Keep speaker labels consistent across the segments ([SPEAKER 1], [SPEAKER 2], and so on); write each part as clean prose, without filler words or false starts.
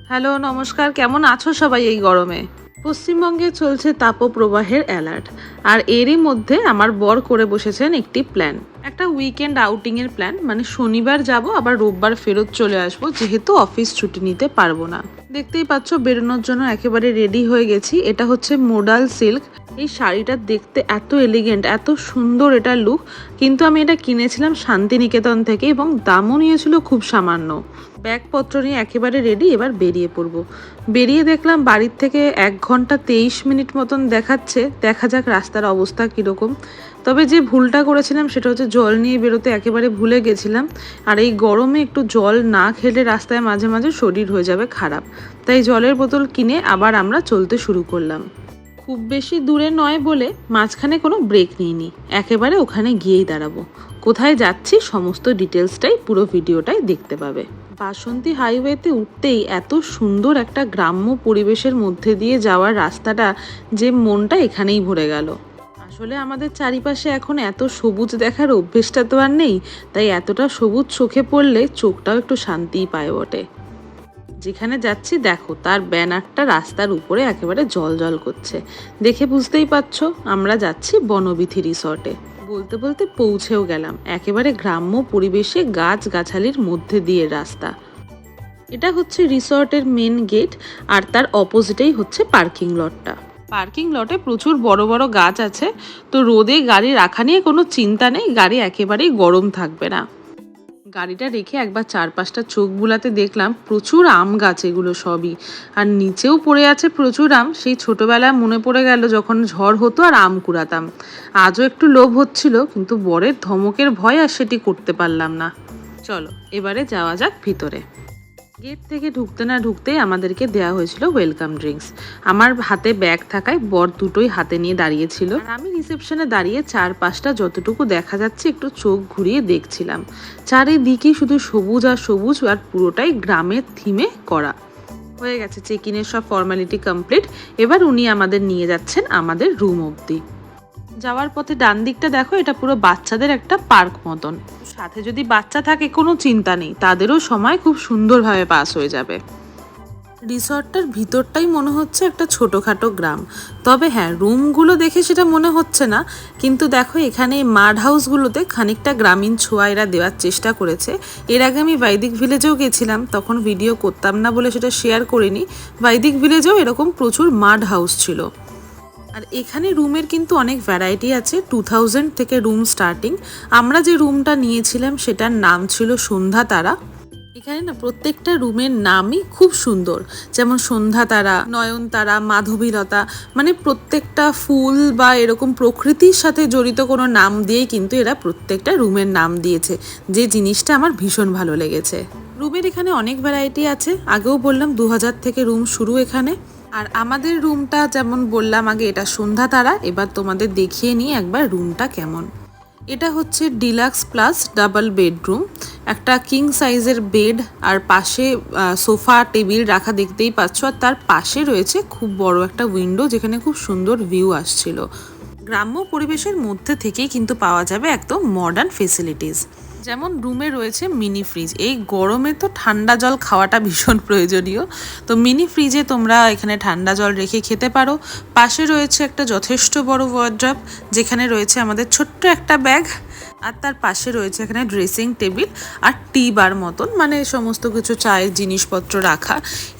[SPEAKER 1] Hello, নমস্কার। কেমন আছো সবাই এই গরমে? পশ্চিমবঙ্গে চলছে তাপপ্রবাহের অ্যালার্ট। আর এরই মধ্যে আমার বর করে বসেছেন একটি প্ল্যান, একটা উইকেন্ড আউটিংয়ের প্ল্যান। মানে শনিবার যাব, আবার রোববার ফেরত চলে আসবো, যেহেতু অফিস ছুটি নিতে পারবো না। দেখতেই পাচ্ছ, বেরোনোর জন্য একেবারে রেডি হয়ে গেছি। এটা হচ্ছে মোডাল সিল্ক। এই শাড়িটা দেখতে এত এলিগেন্ট, এত সুন্দর এটা লুক। কিন্তু আমি এটা কিনেছিলাম শান্তিনিকেতন থেকে এবং দামও নিয়েছিল খুব সামান্য। ব্যাগপত্র নিয়ে একেবারে রেডি, এবার বেরিয়ে পড়বো। বেরিয়ে দেখলাম বাড়ির থেকে 1 ঘন্টা 23 মিনিট মতন দেখাচ্ছে। দেখা যাক রাস্তার অবস্থা কীরকম। তবে যে ভুলটা করেছিলাম সেটা হচ্ছে জল নিয়ে বেরোতে একেবারে ভুলে গেছিলাম। আর এই গরমে একটু জল না খেলে রাস্তায় মাঝে মাঝে শরীর হয়ে যাবে খারাপ। তাই জলের বোতল কিনে আবার আমরা চলতে শুরু করলাম। খুব বেশি দূরে নয় বলে মাঝখানে কোনো ব্রেক নিইনি, একেবারে ওখানে গিয়েই দাঁড়াবো। কোথায় যাচ্ছি সমস্ত ডিটেলসটাই পুরো ভিডিওটাই দেখতে পাবে। বাসন্তী হাইওয়েতে উঠতেই এত সুন্দর একটা গ্রাম্য পরিবেশের মধ্যে দিয়ে যাওয়ার রাস্তাটা, যে মনটা এখানেই ভরে গেল। আসলে আমাদের চারিপাশে এখন এত সবুজ দেখার অভ্যেসটা তো আর নেই, তাই এতটা সবুজ চোখে পড়লে চোখটাও একটু শান্তিই পায় বটে। যেখানে যাচ্ছি দেখো, তার ব্যানারটা রাস্তার উপরে একেবারে জল করছে। দেখে বুঝতেই পারছো আমরা যাচ্ছি বনবিথি রিসর্টে। বলতে বলতে পৌঁছেও গেলাম। একেবারে গ্রাম্য পরিবেশে গাছগাছালির মধ্যে দিয়ে রাস্তা। এটা হচ্ছে রিসর্টের মেন গেট, আর তার অপোজিটেই হচ্ছে পার্কিং লটটা। পার্কিং লটে প্রচুর বড় বড় গাছ আছে, তো রোদে গাড়ি রাখা নিয়ে কোনো চিন্তা নেই, গাড়ি একেবারেই গরম থাকবে না। গাড়িটা রেখে একবার চারপাশটা চোখ বুলাতে দেখলাম প্রচুর আম গাছ, এগুলো সবই। আর নিচেও পড়ে আছে প্রচুর আম। সেই ছোটবেলায় মনে পড়ে গেল যখন ঝড় হতো আর আম কুড়াতাম। আজও একটু লোভ হচ্ছিল, কিন্তু বরের ধমকের ভয় আর সেটি করতে পারলাম না। চলো এবারে যাওয়া যাক ভিতরে। গেট থেকে ঢুকতে না ঢুকতেই আমাদেরকে দেওয়া হয়েছিল ওয়েলকাম ড্রিঙ্কস। আমার হাতে ব্যাগ থাকায় বর দুটোই হাতে নিয়ে দাঁড়িয়েছিল, আর আমি রিসেপশনে দাঁড়িয়ে চারপাশটা যতটুকু দেখা যাচ্ছে একটু চোখ ঘুরিয়ে দেখছিলাম। চারিদিকে শুধু সবুজ আর সবুজ, আর পুরোটাই গ্রামের থিমে করা। হয়ে গেছে চেক ইনের সব ফর্মালিটি কমপ্লিট। এবার উনি আমাদের নিয়ে যাচ্ছেন আমাদের রুম অবধি। যাওয়ার পথে ডান দিকটা দেখো, এটা পুরো বাচ্চাদের একটা পার্ক মতন। সাথে যদি বাচ্চা থাকে কোনো চিন্তা নেই, তাদেরও সময় খুব সুন্দরভাবে পাস হয়ে যাবে। রিসর্টটার ভিতরটাই মনে হচ্ছে একটা ছোটোখাটো গ্রাম। তবে হ্যাঁ, রুমগুলো দেখে সেটা মনে হচ্ছে না। কিন্তু দেখো, এখানে মাড হাউসগুলোতে খানিকটা গ্রামীণ ছোঁয়া এরা দেওয়ার চেষ্টা করেছে। এর আগে আমি বৈদিক ভিলেজেও গেছিলাম, তখন ভিডিও করতাম না বলে সেটা শেয়ার করিনি। বৈদিক ভিলেজেও এরকম প্রচুর মাড হাউস ছিল। আর এখানে রুমের কিন্তু অনেক ভ্যারাইটি আছে। 2000 থেকে রুম স্টার্টিং। আমরা যে রুমটা নিয়েছিলাম সেটার নাম ছিল সন্ধ্যা তারা। এখানে না প্রত্যেকটা রুমের নামই খুব সুন্দর, যেমন সন্ধ্যা তারা, নয়নতারা, মাধবীলতা। মানে প্রত্যেকটা ফুল বা এরকম প্রকৃতির সাথে জড়িত কোনো নাম দিয়েই কিন্তু এরা প্রত্যেকটা রুমের নাম দিয়েছে, যে জিনিসটা আমার ভীষণ ভালো লেগেছে। রুমের এখানে অনেক ভ্যারাইটি আছে। আগেও বললাম 2000 থেকে রুম শুরু এখানে। আর আমাদের রুমটা যেমন বললাম আগে, এটা সন্ধ্যা তারা। এবার তোমাদের দেখিয়ে নিই একবার রুমটা কেমন। এটা হচ্ছে ডিলাক্স প্লাস ডাবল বেডরুম। একটা কিং সাইজের বেড, আর পাশে সোফা টেবিল রাখা দেখতেই পাচ্ছ। আর তার পাশে রয়েছে খুব বড় একটা উইন্ডো, যেখানে খুব সুন্দর ভিউ আসছিল। গ্রাম্য পরিবেশের মধ্যে থেকেই কিন্তু পাওয়া যাবে একদম মডার্ন ফেসিলিটিস। যেমন রুমে রয়েছে মিনি ফ্রিজ। এই গরমে তো ঠান্ডা জল খাওয়াটা ভীষণ প্রয়োজনীয়, তো মিনি ফ্রিজে তোমরা এখানে ঠান্ডা জল রেখে খেতে পারো। পাশে রয়েছে একটা যথেষ্ট বড় ওয়ার্ড্রপ, যেখানে রয়েছে আমাদের ছোট্ট একটা ব্যাগ। আর তার পাশে রয়েছে এখানে ড্রেসিং টেবিল আর টি বার মতন, মানে সমস্ত কিছু চায়ের জিনিসপত্র রাখা।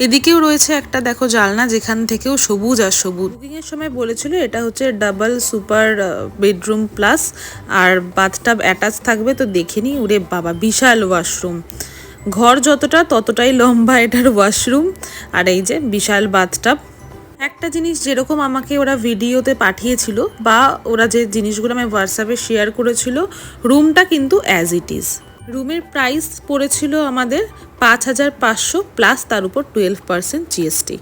[SPEAKER 1] এদিকেও রয়েছে একটা দেখো জানলা, যেখান থেকেও সবুজ আর সবুজ। বুকিংয়ের সময় বলেছিল এটা হচ্ছে ডাবল সুপার বেডরুম প্লাস, আর বাথটাব অ্যাটাচ থাকবে। তো দেখে নিই, ওরে বাবা বিশাল ওয়াশরুম। ঘর যতটা ততটাই লম্বা এটার ওয়াশরুম। আর এই যে বিশাল বাথটাব। একটা জিনিস যেরকম আমাকে ওরা ভিডিওতে পাঠিয়েছিল, বা ওরা যে জিনিসগুলো আমি হোয়াটসঅ্যাপে শেয়ার করেছিল, রুমটা কিন্তু অ্যাজ ইট ইজ। রুমের প্রাইস পড়েছিল আমাদের 5500 প্লাস তার উপর 12% জিএসটি।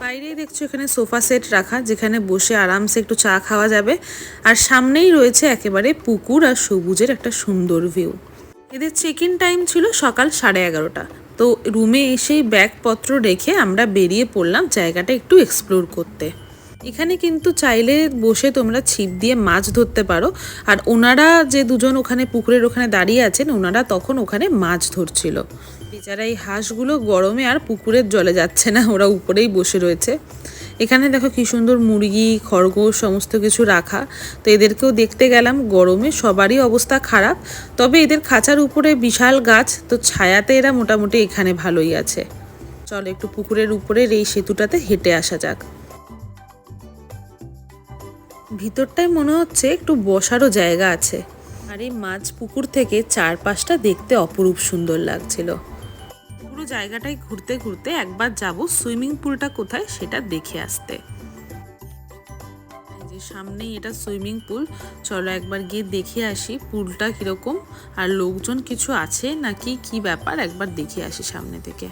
[SPEAKER 1] বাইরেই দেখছো এখানে সোফা সেট রাখা, যেখানে বসে আরামসে একটু চা খাওয়া যাবে। আর সামনেই রয়েছে একেবারে পুকুর আর সবুজের একটা সুন্দর ভিউ। এদের চেক ইন টাইম ছিল সকাল 11:30। তো রুমে এসেই ব্যাগপত্র রেখে আমরা বেরিয়ে পড়লাম জায়গাটা একটু এক্সপ্লোর করতে। এখানে কিন্তু চাইলে বসে তোমরা ছিপ দিয়ে মাছ ধরতে পারো। আর ওনারা যে দুজন ওখানে পুকুরের ওখানে দাঁড়িয়ে আছেন, ওনারা তখন ওখানে মাছ ধরছিল। বেচারা এই হাঁসগুলো গরমে আর পুকুরের জলে যাচ্ছে না, ওরা উপরেই বসে রয়েছে। এখানে দেখো কি সুন্দর মুরগি, খরগোশ সমস্ত কিছু রাখা। তো এদেরকেও দেখতে গেলাম। গরমে সবারই অবস্থা খারাপ, তবে এদের খাঁচার উপরে বিশাল গাছ, তো ছায়াতে এরা মোটামুটি এখানে ভালোই আছে। চলো একটু পুকুরের উপরের এই সেতুটাতে হেঁটে আসা যাক। ভিতরটায় মনে হচ্ছে একটু বসারও জায়গা আছে। আর এই মাছ পুকুর থেকে চারপাশটা দেখতে অপরূপ সুন্দর লাগছিল। পুরো জায়গাটাই ঘুরতে ঘুরতে একবার যাব সুইমিং পুলটা কোথায় সেটা দেখে আসতে। এই যে সামনেই এটা সুইমিং পুল, চলো একবার গিয়ে দেখে আসি পুলটা কিরকম, আর লোকজন কিছু আছে নাকি কি ব্যাপার একবার দেখে আসি সামনে থেকে।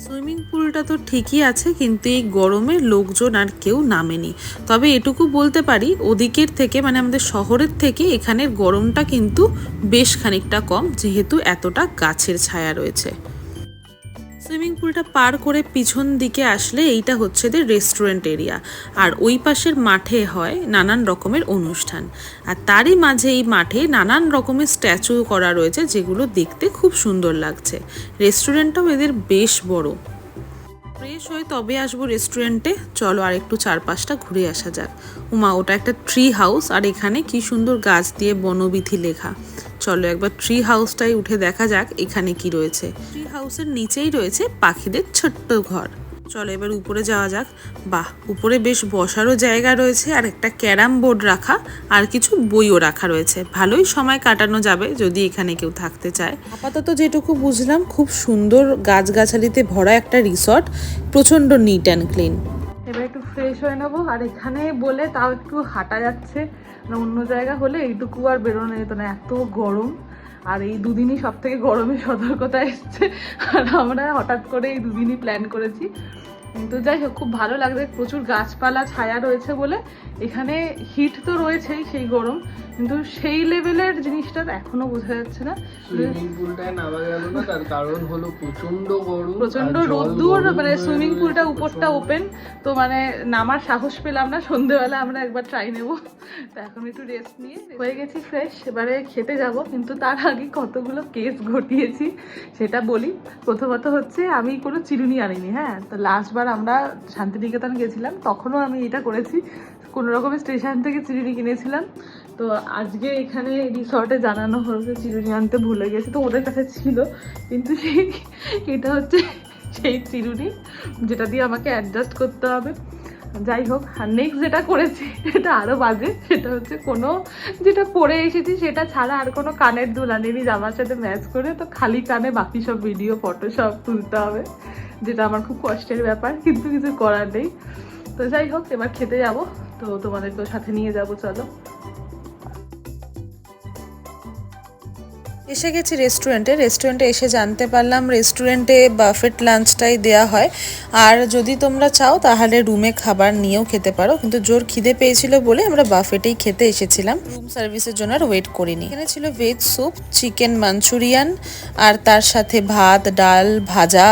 [SPEAKER 1] সুইমিং পুলটা তো ঠিকই আছে, কিন্তু এই গরমে লোকজন আর কেউ নামেনি। তবে এটুকু বলতে পারি ওদিকের থেকে মানে আমাদের শহরের থেকে এখানের গরমটা কিন্তু বেশ খানিকটা কম, যেহেতু এতটা গাছের ছায়া রয়েছে। সুইমিং পুলটা পার করে পিছন দিকে আসলে এইটা হচ্ছে এদের রেস্টুরেন্ট এরিয়া, আর ওই পাশের মাঠে হয় নানান রকমের অনুষ্ঠান। আর তারই মাঝে এই মাঠে নানান রকমের স্ট্যাচু করা রয়েছে, যেগুলো দেখতে খুব সুন্দর লাগছে। রেস্টুরেন্টটাও এদের বেশ বড়। ফ্রেশ হয়ে তবে আসবো রেস্টুরেন্টে। চলো আর একটু চারপাশটা ঘুরে আসা যাক। উমা, ওটা একটা ট্রি হাউস, আর এখানে কি সুন্দর গাছ দিয়ে বনবিথি লেখা। চলো একবার ট্রি হাউসটাই উঠে দেখা যাক এখানে কি রয়েছে। ট্রি হাউসের নিচেই রয়েছে পাখিদের ছোট্ট ঘর। চলো এবার উপরে যাওয়া যাক। বাহ, উপরে বেশ বসারও জায়গা রয়েছে, আর একটা ক্যারাম বোর্ড রাখা, আর কিছু বইও রাখা রয়েছে। ভালোই সময় কাটানো যাবে যদি এখানে কেউ থাকতে চায়। আপাতত যেটুকু বুঝলাম, খুব সুন্দর গাছগাছালিতে ভরা একটা রিসর্ট, প্রচন্ড নিট অ্যান্ড ক্লিন। এবার একটু ফ্রেশ হয়ে নেবো। আর এখানে বলে তাও একটু হাঁটা যাচ্ছে, অন্য জায়গা হলে এইটুকু আর বেরোনো যেত না, এত গরম। আর এই দুদিনই সব থেকে গরমের সতর্কতা এসছে, আর আমরা হঠাৎ করে এই দুদিনই প্ল্যান করেছি। কিন্তু যাই হোক, খুব ভালো লাগছে, প্রচুর গাছপালা ছায়া রয়েছে বলে। এখানে হিট তো রয়েছেই, সেই গরম, কিন্তু সেই লেভেলের জিনিসটা এখনো বোঝা যাচ্ছে না।
[SPEAKER 2] সুইমিং পুলটায় নামা গেল না, তার কারণ হলো প্রচন্ড গরম,
[SPEAKER 1] প্রচন্ড রোদ্দুর। মানে সুইমিং পুলটা উপরটা ওপেন, তো মানে নামার সাহস পেলাম না। সন্ধ্যেবেলা আমরা একবার ট্রাই নেব। তো এখন একটু রেস্ট নিয়ে হয়ে গেছি ফ্রেশ, এবারে খেতে যাব। কিন্তু তার আগে কতগুলো কেস ঘটিয়েছি সেটা বলি। প্রথমত হচ্ছে আমি কোনো চিরুনি আনিনি। হ্যাঁ, তো লাস্টবার আমরা শান্তিনিকেতন গেছিলাম, তখনও আমি এটা করেছি, কোনো রকমের স্টেশন থেকে চিরুনি কিনেছিলাম। তো আজকে এখানে রিসর্টে জানানো হয়েছে চিরুনি আনতে ভুলে গেছি, তো ওদের কাছে ছিল, কিন্তু এটা হচ্ছে সেই চিরুনি যেটা দিয়ে আমাকে অ্যাডজাস্ট করতে হবে। যাই হোক, আর নেক্সট যেটা করেছি এটা আরও বাজে। সেটা হচ্ছে কোনো যেটা পরে এসেছি সেটা ছাড়া আর কোনো কানের দুল আনিনি জামার সাথে ম্যাচ করে, তো খালি কানে বাকি সব ভিডিও ফটো সব তুলতে হবে, যেটা আমার খুব কষ্টের ব্যাপার, কিন্তু কিছু করার নেই। তো যাই হোক, এবার খেতে যাব, তো তোমাদেরকেও সাথে নিয়ে যাব। চলো। এসে গেছি রেস্টুরেন্টে এসে জানতে পারলাম রেস্টুরেন্টে বাফেট লাঞ্চটাই দেওয়া হয়, আর যদি তোমরা চাও তাহলে রুমে খাবার নিয়েও খেতে পারো। কিন্তু জোর খিদে পেয়েছিল বলে আমরা বাফেটেই খেতে এসেছিলাম, রুম সার্ভিসের জন্য আর ওয়েট করিনি। এখানে ছিল ভেজ স্যুপ, চিকেন মাঞ্চুরিয়ান, আর তার সাথে ভাত, ডাল, ভাজা,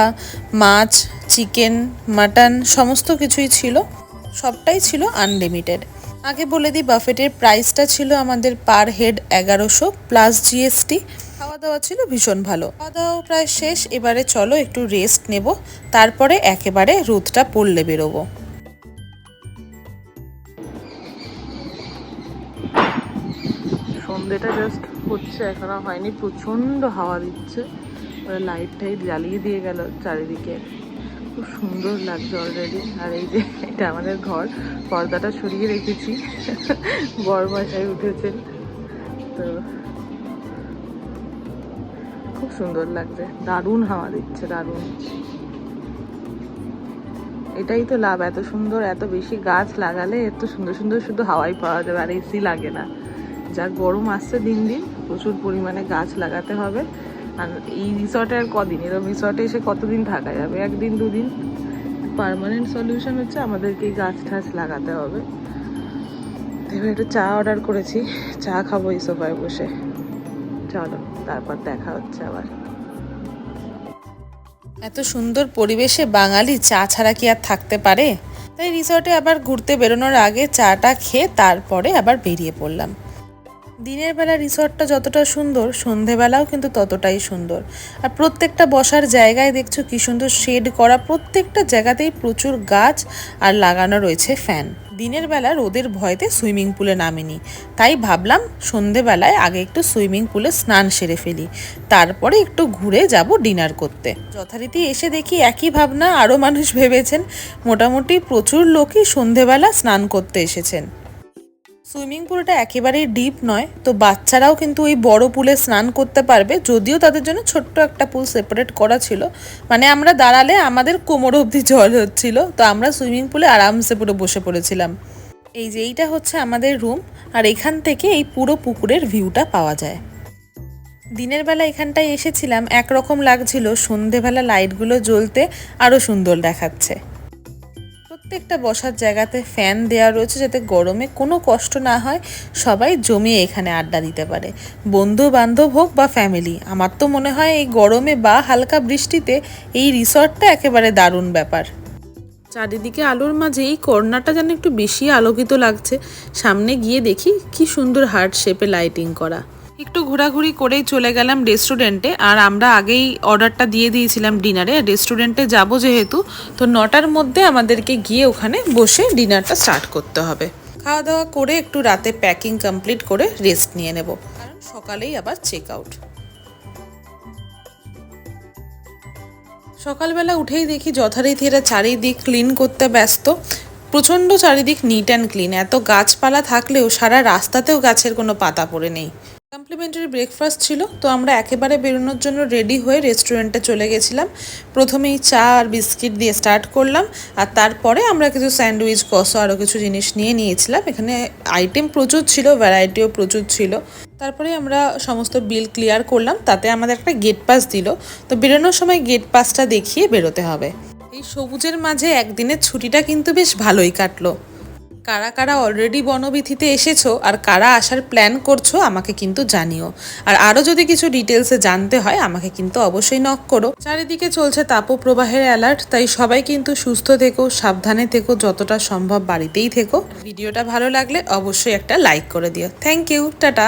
[SPEAKER 1] মাছ, চিকেন, মাটন সমস্ত কিছুই ছিল। সবটাই ছিল আনলিমিটেড। আগে বলে দিই, বাফেটের প্রাইসটা ছিল আমাদের পার হেড 1100 প্লাস জিএসটি। খাওয়া দাওয়া ছিল ভীষণ ভালো। খাওয়া দাওয়া প্রায় শেষ, এবারে চলো একটু রেস্ট নেব, তারপরে একেবারে রোদটা পড়লে বেরোবো। সন্ধ্যেটা জাস্ট হচ্ছে, এখনো হয়নি, প্রচন্ড হাওয়া দিচ্ছে। লাইট টাইট জ্বালিয়ে দিয়ে গেল চারিদিকে, খুব সুন্দর লাগছে অলরেডি। আর এই যে এটা আমাদের ঘর, পর্দাটা সরিয়ে রেখেছি, বড় মশাই উঠেছেন, তো খুব সুন্দর লাগছে, দারুণ হাওয়া দিচ্ছে, দারুণ। এটাই তো লাভ, এত সুন্দর এত বেশি গাছ লাগালে এত সুন্দর সুন্দর শুধু হাওয়াই পাওয়া যাবে, আর এসি লাগে না। যা গরম আসছে দিন দিন, প্রচুর পরিমাণে গাছ লাগাতে হবে। আর এই রিসর্টে আর কদিন, এরকম রিসর্টে এসে কতদিন থাকা যাবে, একদিন দুদিন। পার্মানেন্ট সলিউশন হচ্ছে আমাদেরকে গাছ টাছ লাগাতে হবে। এবার একটু চা অর্ডার করেছি, চা খাবো এই সোফায় বসে। চলো, তারপর দেখা হচ্ছে আবার। এত সুন্দর পরিবেশে বাঙালি চা ছাড়া কি আর থাকতে পারে? তাই রিসর্টে আবার ঘুরতে বেরোনোর আগে চাটা খেয়ে তারপরে আবার বেরিয়ে পড়লাম। দিনের বেলা রিসর্টটা যতটা সুন্দর, সন্ধেবেলাও কিন্তু ততটাই সুন্দর। আর প্রত্যেকটা বসার জায়গায় দেখছো কি সুন্দর শেড করা, প্রত্যেকটা জায়গাতেই প্রচুর গাছ আর লাগানো রয়েছে ফ্যান। দিনের বেলা রোদের ভয়তে সুইমিং পুলে নামিনি, তাই ভাবলাম সন্ধেবেলায় আগে একটু সুইমিং পুলে স্নান সেরে ফেলি, তারপরে একটু ঘুরে যাব ডিনার করতে। যথারীতি এসে দেখি একই ভাবনা আরও মানুষ ভেবেছেন। মোটামুটি প্রচুর লোকই সন্ধেবেলা স্নান করতে এসেছেন। সুইমিং পুলটা একেবারেই ডিপ নয়, তো বাচ্চারাও কিন্তু ওই বড় পুলে স্নান করতে পারবে, যদিও তাদের জন্য ছোট্ট একটা পুল সেপারেট করা ছিল। মানে আমরা দাঁড়ালে আমাদের কোমর অবধি জল হচ্ছিল, তো আমরা সুইমিং পুলে আরামসে পুরো বসে পড়েছিলাম। এই যে এইটা হচ্ছে আমাদের রুম, আর এখান থেকে এই পুরো পুকুরের ভিউটা পাওয়া যায়। দিনের বেলা এখানটায় এসেছিলাম, একরকম লাগছিল, সন্ধেবেলা লাইটগুলো জ্বলতে আরও সুন্দর দেখাচ্ছে। প্রত্যেকটা বসার জায়গাতে ফ্যান দেওয়া রয়েছে যাতে গরমে কোনো কষ্ট না হয়, সবাই জমিয়ে এখানে আড্ডা দিতে পারে, বন্ধু বান্ধব হোক বা ফ্যামিলি। আমার তো মনে হয় এই গরমে বা হালকা বৃষ্টিতে এই রিসর্টটা একেবারে দারুণ ব্যাপার। চারিদিকে আলোর মাঝে এই কর্নারটা যেন একটু বেশি আলোকিত লাগছে। সামনে গিয়ে দেখি কি সুন্দর হার্ট শেপে লাইটিং করা। একটু ঘোরাঘুরি করেই চলে গেলাম রেস্টুরেন্টে। আর আমরা আগেই অর্ডারটা দিয়ে দিয়েছিলাম ডিনারে, রেস্টুরেন্টে যাব যেহেতু, তো 9টার মধ্যে আমাদেরকে গিয়ে ওখানে বসে ডিনারটা স্টার্ট করতে হবে। খাওয়া দাওয়া করে একটু রাতে প্যাকিং কমপ্লিট করে রেস্ট নিয়ে নেব, কারণ সকালেই আবার চেক আউট। সকালবেলা উঠেই দেখি যথারীতি এরা চারিদিক ক্লিন করতে ব্যস্ত। প্রচণ্ড চারিদিক নিট অ্যান্ড ক্লিন, এত গাছপালা থাকলেও সারা রাস্তাতেও গাছের কোনো পাতা পড়ে নেই। কমপ্লিমেন্টারি ব্রেকফাস্ট ছিল, তো আমরা একেবারে বেরোনোর জন্য রেডি হয়ে রেস্টুরেন্টে চলে গেছিলাম। প্রথমেই চা আর বিস্কিট দিয়ে স্টার্ট করলাম, আর তারপরে আমরা কিছু স্যান্ডউইচ, কসো আরও কিছু জিনিস নিয়ে নিয়েছিলাম। এখানে আইটেম প্রচুর ছিল, ভ্যারাইটিও প্রচুর ছিল। তারপরে আমরা সমস্ত বিল ক্লিয়ার করলাম, তাতে আমাদের একটা গেট পাস দিল, তো বেরোনোর সময় গেট পাসটা দেখিয়ে বেরোতে হবে। এই সবুজের মাঝে একদিনের ছুটিটা কিন্তু বেশ ভালোই কাটলো। কারা কারা অলরেডি বনবিথিতে এসেছো আর কারা আসার প্ল্যান করছো আমাকে কিন্তু জানিও। আর আরও যদি কিছু ডিটেলসে জানতে হয় আমাকে কিন্তু অবশ্যই নক করো। চারিদিকে চলছে তাপপ্রবাহের অ্যালার্ট, তাই সবাই কিন্তু সুস্থ থেকো, সাবধানে থেকো, যতটা সম্ভব বাড়িতেই থেকো। ভিডিওটা ভালো লাগলে অবশ্যই একটা লাইক করে দিও। Thank you, tata.